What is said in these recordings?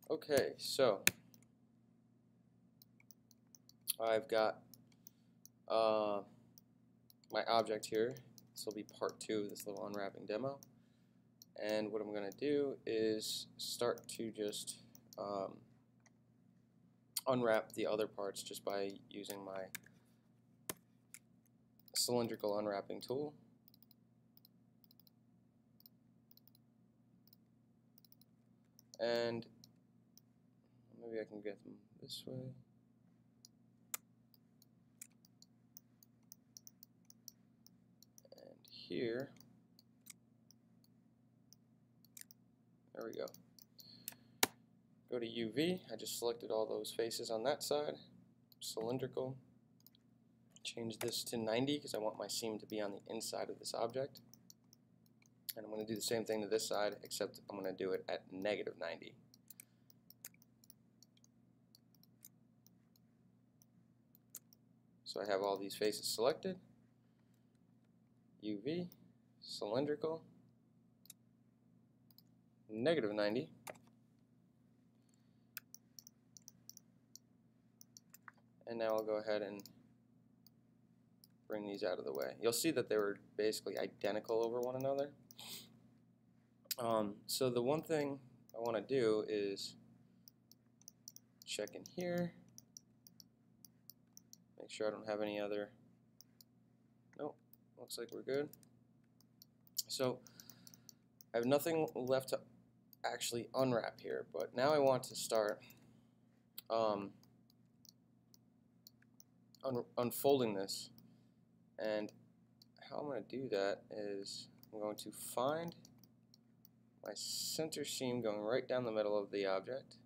Okay, so I've got my object here. This will be part 2 of this little unwrapping demo. And what I'm going to do is start to just unwrap the other parts just by using my cylindrical unwrapping tool. And maybe I can get them this way. And here. There we go. Go to UV. I just selected all those faces on that side. Cylindrical. Change this to 90 because I want my seam to be on the inside of this object. And I'm going to do the same thing to this side, except I'm going to do it at -90. So I have all these faces selected. UV, cylindrical, -90. And now I'll go ahead and bring these out of the way. You'll see that they were basically identical over one another. So the one thing I want to do is check in here, make sure I don't have any other. Nope, looks like we're good. So I have nothing left to actually unwrap here, but now I want to start unfolding this. And how I'm going to do that is I'm going to find my center seam going right down the middle of the object.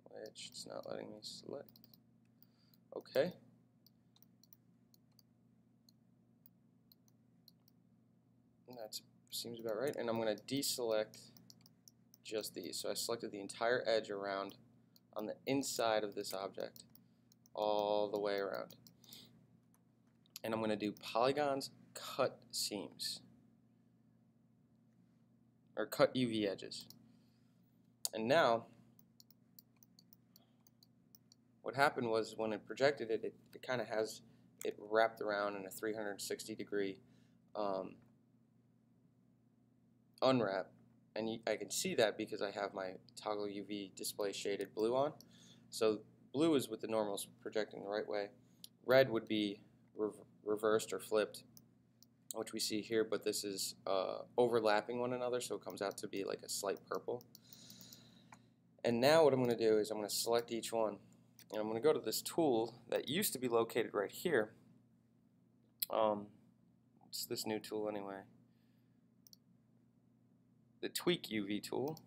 Which it's not letting me select. Okay. And that seems about right. And I'm going to deselect just these. So I selected the entire edge around on the inside of this object all the way around. And I'm going to do polygons, cut seams, or cut UV edges. And now what happened was when it projected it, it kind of has it wrapped around in a 360-degree unwrap. And I can see that because I have my toggle UV display shaded blue on. So blue is with the normals projecting the right way. Red would be reversed or flipped, which we see here, but this is overlapping one another, so it comes out to be like a slight purple. And now what I'm going to do is I'm going to select each one, and I'm going to go to this tool that used to be located right here. What's this new tool anyway? The Tweak UV tool.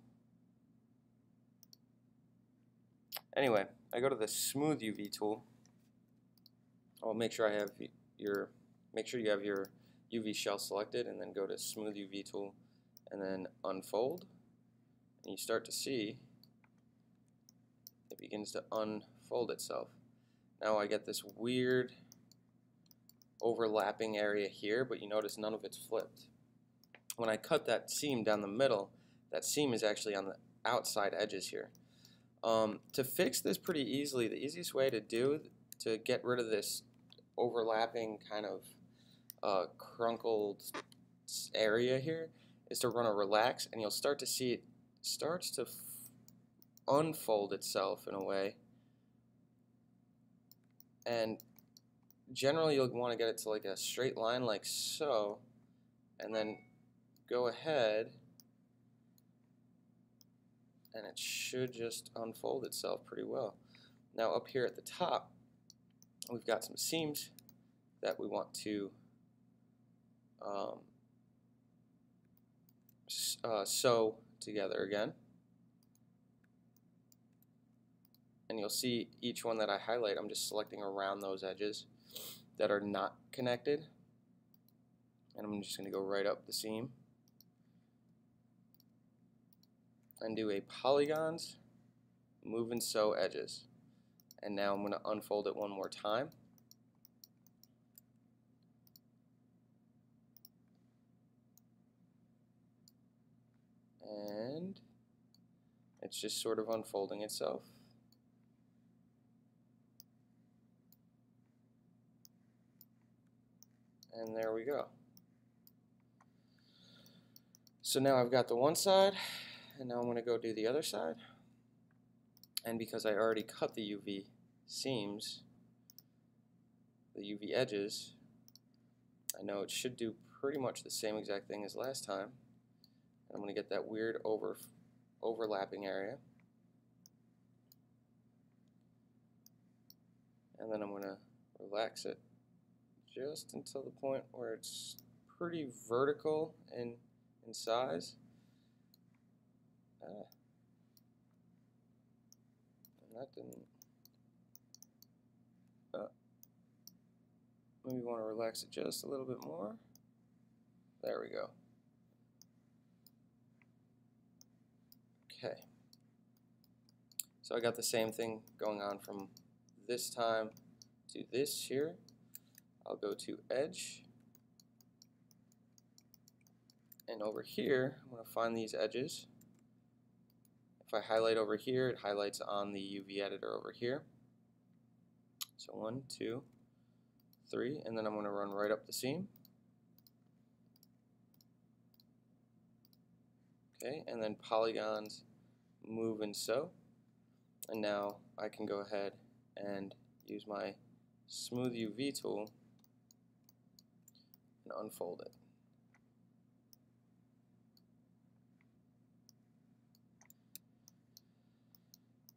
Anyway, I go to the Smooth UV tool. I'll make sure I have make sure you have your UV shell selected, and then go to Smooth UV tool, and then unfold. And you start to see it begins to unfold itself. Now I get this weird overlapping area here, but you notice none of it's flipped. When I cut that seam down the middle, that seam is actually on the outside edges here. To fix this pretty easily, the easiest way to get rid of this overlapping kind of crunkled area here is to run a relax, and you'll start to see it starts to unfold itself in a way. And generally you'll want to get it to like a straight line like so, and then go ahead and it should just unfold itself pretty well. Now up here at the top we've got some seams that we want to sew together again. And you'll see each one that I highlight, I'm just selecting around those edges that are not connected. And I'm just going to go right up the seam and do a polygons, move and sew edges. And now I'm going to unfold it one more time. It's just sort of unfolding itself. And there we go. So now I've got the one side, and now I'm going to go do the other side. And because I already cut the UV seams, the UV edges, I know it should do pretty much the same exact thing as last time. And I'm going to get that weird overlapping area. And then I'm going to relax it just until the point where it's pretty vertical in size. And that didn't. Maybe want to relax it just a little bit more. There we go. Okay. So I got the same thing going on from this time to this here. I'll go to Edge. And over here, I'm going to find these edges. If I highlight over here, it highlights on the UV editor over here. So 1, 2, 3, and then I'm going to run right up the seam. Okay, and then polygons move and sew. And now I can go ahead and use my smooth UV tool and unfold it.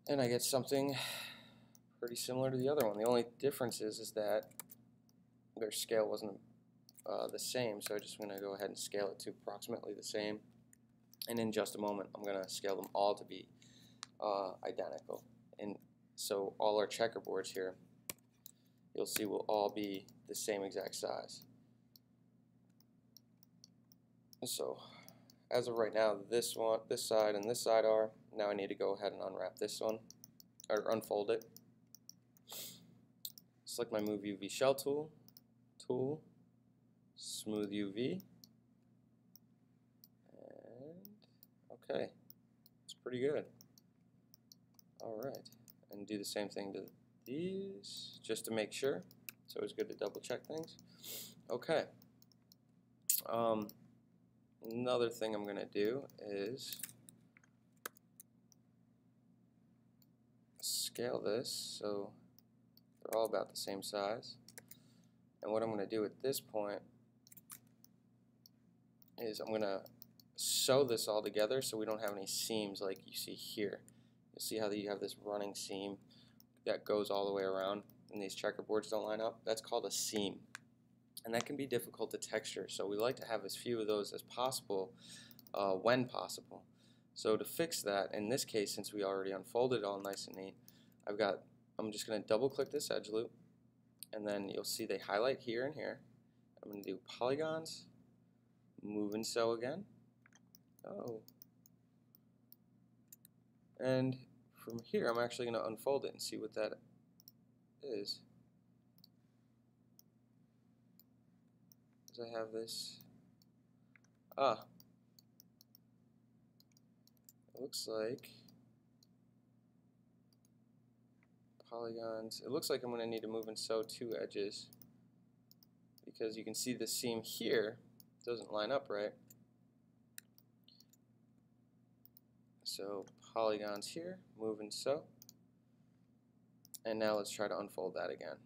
And I get something pretty similar to the other one. The only difference is that their scale wasn't the same, so I'm just going to go ahead and scale it to approximately the same. And in just a moment, I'm going to scale them all to be identical. And so all our checkerboards here, you'll see, will all be the same exact size. So as of right now, this side and this side are. Now I need to go ahead and unwrap this one, or unfold it. Select my Move UV Shell tool, Smooth UV, and okay, it's pretty good. Alright, and do the same thing to these, just to make sure. It's always good to double check things. Okay. Another thing I'm going to do is scale this so they're all about the same size. And what I'm going to do at this point is I'm going to sew this all together so we don't have any seams like you see here. You'll see how you have this running seam that goes all the way around and these checkerboards don't line up. That's called a seam. And that can be difficult to texture, so we like to have as few of those as possible when possible. So to fix that, in this case, since we already unfolded it all nice and neat, I'm just going to double click this edge loop, and then you'll see they highlight here and here. I'm going to do polygons, move and sew again. Oh. And from here, I'm actually going to unfold it and see what that is. I have this. It looks like polygons. It looks like I'm going to need to move and sew 2 edges because you can see the seam here doesn't line up right. So polygons here, move and sew. And now let's try to unfold that again.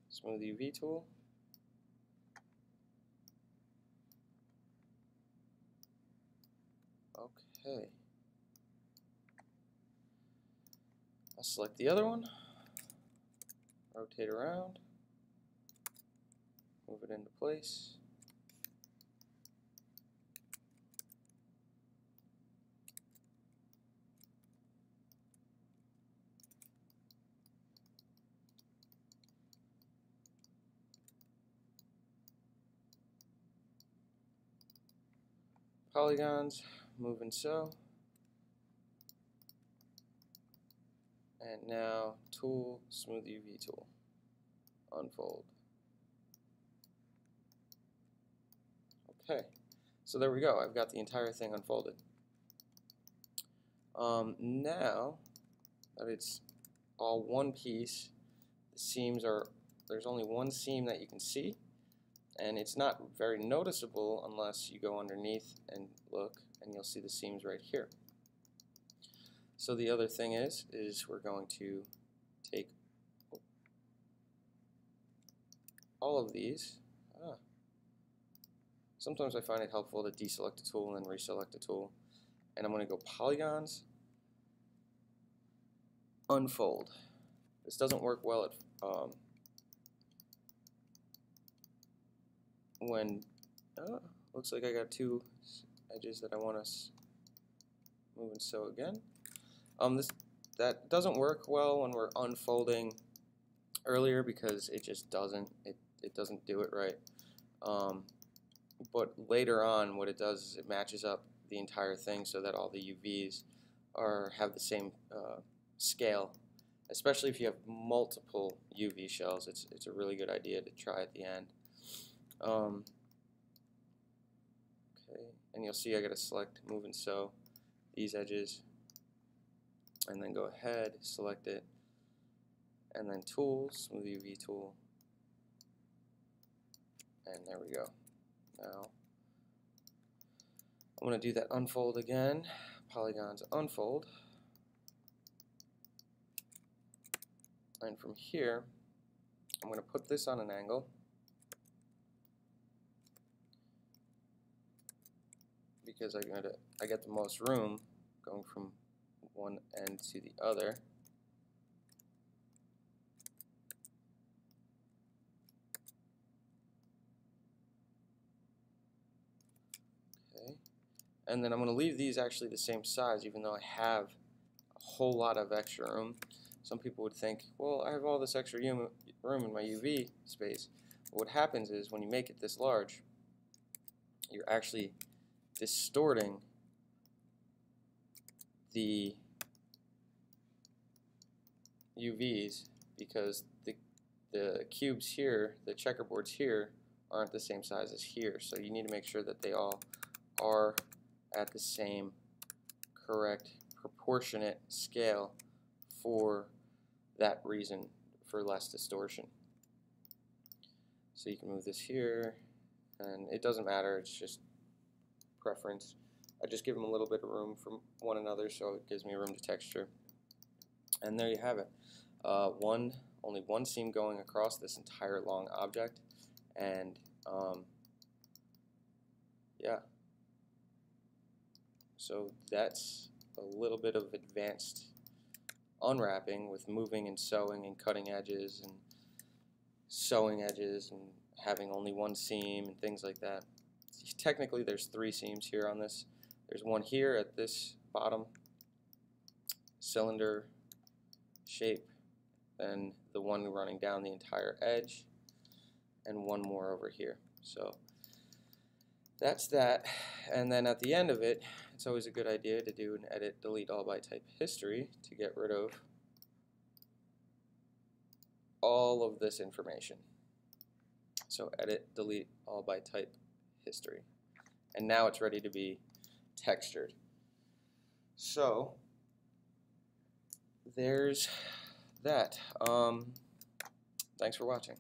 Smooth UV tool. Okay. I'll select the other one, rotate around, move it into place. Polygons, move and sew. And now tool, smooth UV tool, unfold. Okay, so there we go. I've got the entire thing unfolded. Now that it's all one piece, the seams are, there's only one seam that you can see, and it's not very noticeable unless you go underneath and look, and you'll see the seams right here. So the other thing is we're going to take all of these. Sometimes I find it helpful to deselect a tool and then reselect a tool. And I'm going to go polygons, unfold. This doesn't work well at when looks like I got two edges that I want to move and sew again. That doesn't work well when we're unfolding earlier because it just doesn't do it right. But later on, what it does is it matches up the entire thing so that all the UVs have the same scale. Especially if you have multiple UV shells, it's a really good idea to try at the end. Okay, and you'll see I got to select move and sew these edges, and then go ahead, select it, and then tools, smooth UV tool, and there we go. Now I'm going to do that unfold again, polygons unfold, and from here I'm going to put this on an angle because I get the most room going from one end to the other. Okay, and then I'm going to leave these actually the same size, even though I have a whole lot of extra room. Some people would think, well, I have all this extra room in my UV space. But what happens is when you make it this large, you're actually distorting the UVs because the cubes here, the checkerboards here, aren't the same size as here. So you need to make sure that they all are at the same correct proportionate scale for that reason, for less distortion. So you can move this here, and it doesn't matter, it's just preference. I just give them a little bit of room from one another so it gives me room to texture. And there you have it. Only one seam going across this entire long object, and yeah. So that's a little bit of advanced unwrapping with moving and sewing and cutting edges and sewing edges and having only one seam and things like that. Technically there's 3 seams here on this. There's one here at this bottom cylinder shape, and the one running down the entire edge, and one more over here. So that's that. And then at the end of it, it's always a good idea to do an edit delete all by type history to get rid of all of this information. So edit delete all by type history, and now it's ready to be textured. So there's that. Thanks for watching.